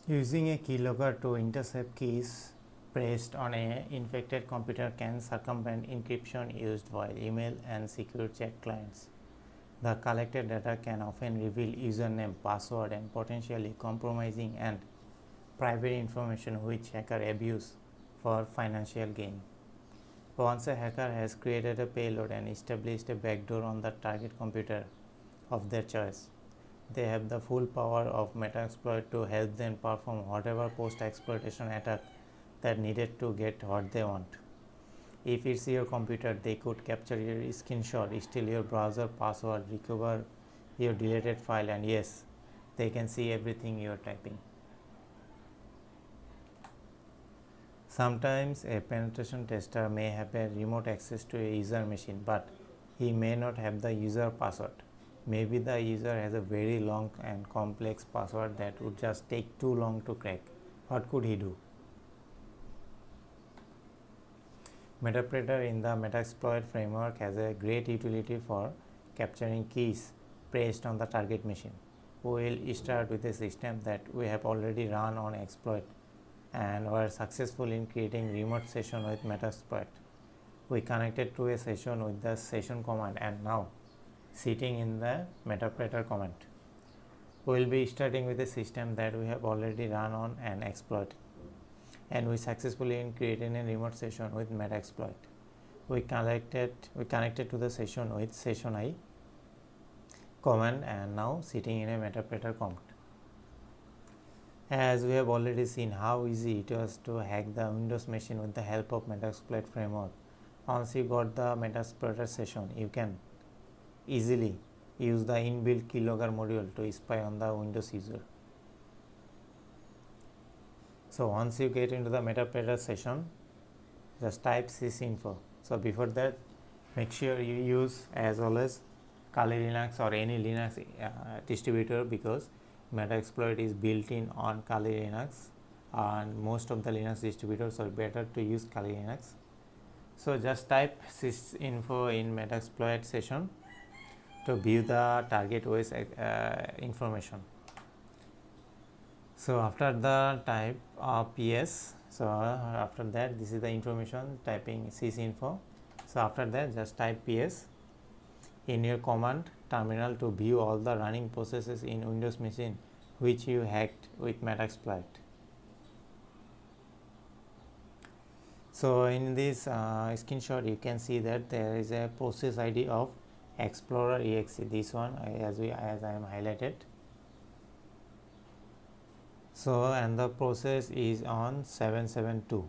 Using a keylogger to intercept keys pressed on an infected computer can circumvent encryption used by email and secure chat clients. The collected data can often reveal username, password, and potentially compromising and private information which hacker abuse for financial gain. Once a hacker has created a payload and established a backdoor on the target computer of their choice, they have the full power of Metasploit to help them perform whatever post-exploitation attack that needed to get what they want. If it's your computer, they could capture your screenshot, steal your browser password, recover your deleted file, and yes, they can see everything you are typing. Sometimes a penetration tester may have a remote access to a user machine, but he may not have the user password. Maybe the user has a very long and complex password that would just take too long to crack. What could he do? Meterpreter in the Metasploit framework has a great utility for capturing keys pressed on the target machine. We will start with a system that we have already run on exploit and were successful in creating remote session with Metasploit. We connected to a session with the session command and now sitting in the Meterpreter command. We will be starting with a system that we have already run on an exploit, and we successfully in creating a remote session with Metasploit. We connected to the session with session I command and now sitting in a Meterpreter command. As we have already seen how easy it was to hack the Windows machine with the help of Metasploit framework, once you got the Metasploiter session, you can easily use the inbuilt Keylogger module to spy on the Windows user. So once you get into the Meterpreter session, just type sysinfo. So before that, make sure you use as always Kali Linux or any Linux distributor, because Metasploit is built in on Kali Linux and most of the Linux distributors are better to use Kali Linux. So just type sysinfo in Metasploit session to view the target OS information. So after the type ps, so after that this is the information typing sysinfo. So after that just type ps in your command terminal to view all the running processes in Windows machine which you hacked with Metasploit. So in this screenshot you can see that there is a process ID of Explorer exe, this one as I am highlighted. So and the process is on 772,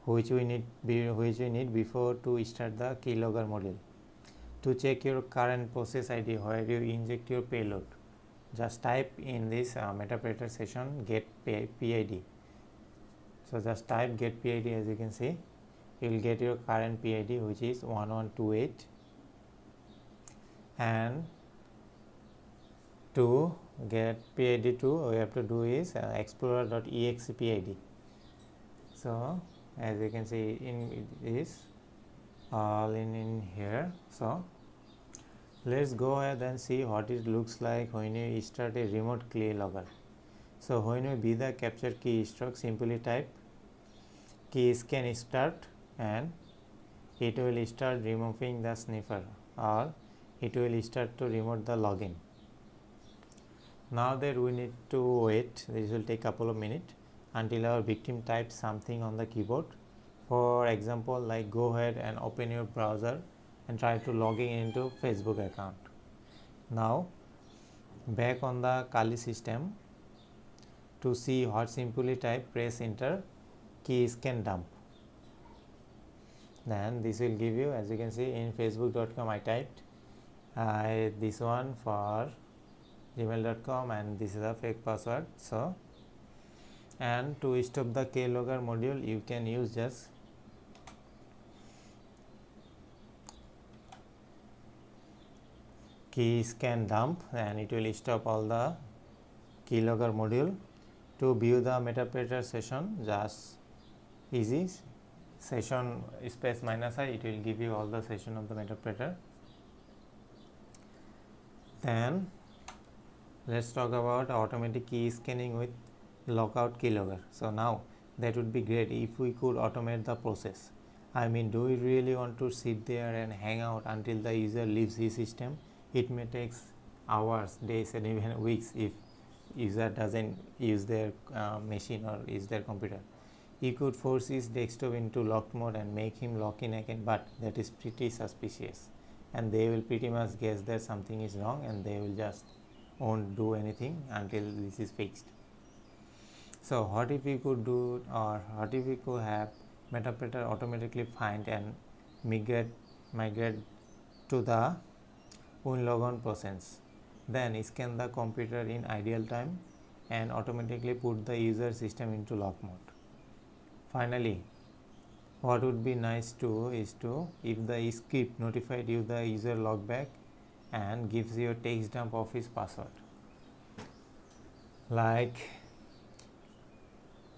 which we need before to start the Keylogger module. To check your current process ID where you inject your payload, just type in this Meterpreter session get PID. So just type get PID. As you can see, you will get your current PID, which is 1128, and to get PID 2 we have to do is explorer.exe PID. So as you can see in this all in here. So let's go ahead and see what it looks like when you start a remote Keylogger. So when you be the capture keystroke, simply type key scan start and it will start removing the sniffer, or it will start to remove the login. Now that we need to wait, this will take a couple of minutes until our victim types something on the keyboard. For example, like go ahead and open your browser and try to logging into Facebook account. Now back on the Kali system, to see what, simply type press enter key scan dump. Then this will give you, as you can see in facebook.com I typed this one for gmail.com and this is a fake password. So and to stop the Keylogger module you can use just key scan dump and it will stop all the Keylogger module. To view the Meterpreter session, just easy session space -i, it will give you all the session of the Meterpreter. Then Let's talk about automatic key scanning with lockout keylogger. So now that would be great if we could automate the process. I mean, do we really want to sit there and hang out until the user leaves his system? It may take hours, days, and even weeks if user doesn't use their machine or use their computer. You could force his desktop into locked mode and make him lock in again, but that is pretty suspicious, and they will pretty much guess that something is wrong and they will just won't do anything until this is fixed. So what if we could do, or what if we could have Meterpreter automatically find and migrate to the logon process, then scan the computer in ideal time and automatically put the user system into lock mode. Finally, what would be nice too is to, if the script notified you the user logback and gives you a text dump of his password, like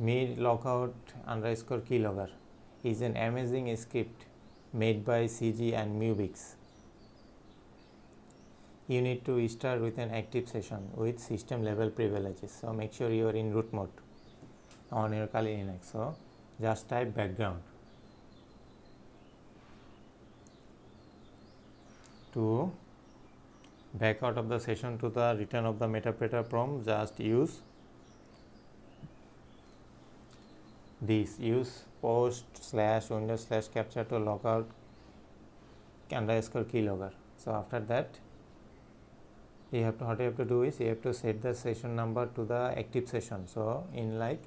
me_lockout_keylogger is an amazing script made by CG and Mubix. You need to start with an active session with system level privileges. So make sure you are in root mode on your Kali Linux. So just type background. To back out of the session to the return of the Meterpreter prompt, just use this, use post/windows/capture to lockout _keylogger. So after that, what you have to do is you have to set the session number to the active session. So in like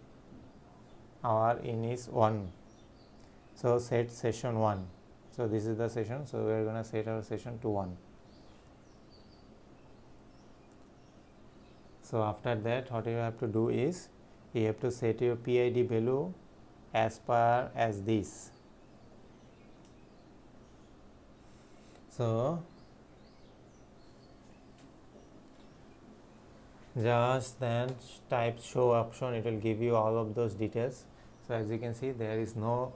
our in is 1, so set session 1. So this is the session, so we are going to set our session to 1. So after that, what you have to do is you have to set your PID value as per as this. So just then type show option, it will give you all of those details. So as you can see, there is no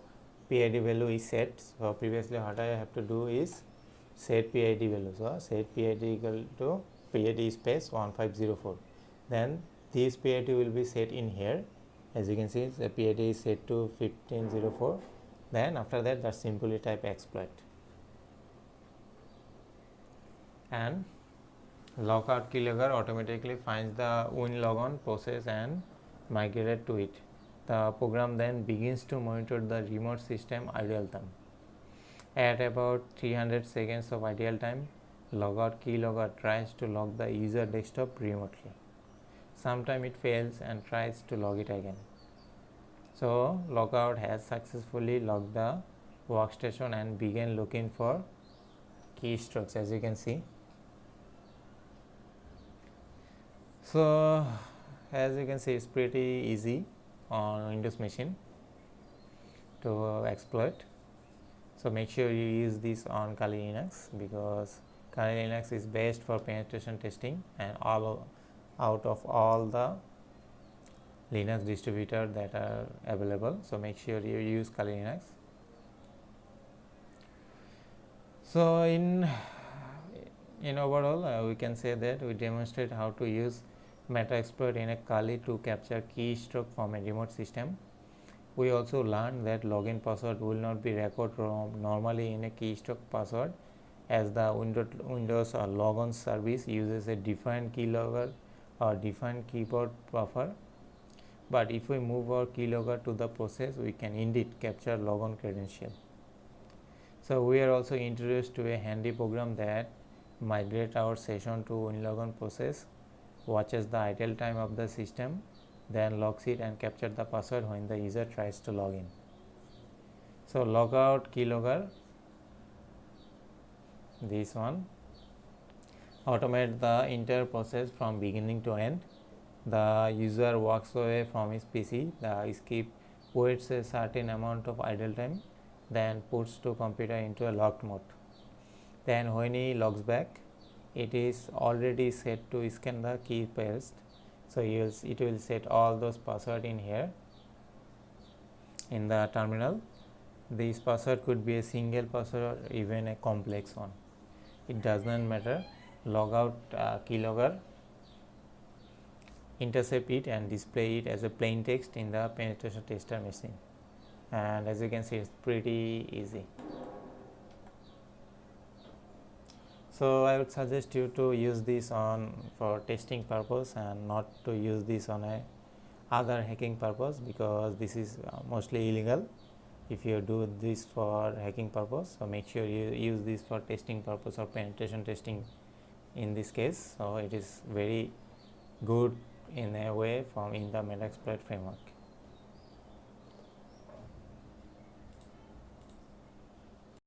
PID value is set. So previously what I have to do is set PID value. So set PID equal to PID space 1504. Then this PID will be set in here. As you can see, the PID is set to 1504. Then after that, just simply type exploit and lockout keylogger automatically finds the logon process and migrated to it. The program then begins to monitor the remote system idle time. At about 300 seconds of idle time, logout keylogger tries to log the user desktop remotely. Sometimes it fails and tries to log it again. So logout has successfully logged the workstation and began looking for keystrokes, as you can see. So as you can see, it's pretty easy on Windows machine to exploit. So make sure you use this on Kali Linux, because Kali Linux is best for penetration testing and out of all the Linux distributors that are available. So make sure you use Kali Linux. So in overall, we can say that we demonstrate how to use Metaexploit in a Kali to capture keystroke from a remote system. We also learned that login password will not be recorded normally in a keystroke password, as the Windows or logon service uses a defined keylogger or defined keyboard buffer. But if we move our keylogger to the process, we can indeed capture logon credential. So we are also introduced to a handy program that migrate our session to logon process, watches the idle time of the system, then logs it and capture the password when the user tries to log in. So logout keylogger, this one, automate the entire process from beginning to end. The user walks away from his PC, the skip waits a certain amount of idle time, then puts the computer into a locked mode. Then when he logs back, it is already set to scan the key paste. So it will set all those password in here in the terminal. This password could be a single password or even a complex one. It does not matter. Logout keylogger intercept it and display it as a plain text in the penetration tester machine. And as you can see, it's pretty easy. So I would suggest you to use this for testing purpose and not to use this on a other hacking purpose, because this is mostly illegal if you do this for hacking purpose. So make sure you use this for testing purpose or penetration testing in this case. So it is very good in a way in the Metasploit framework.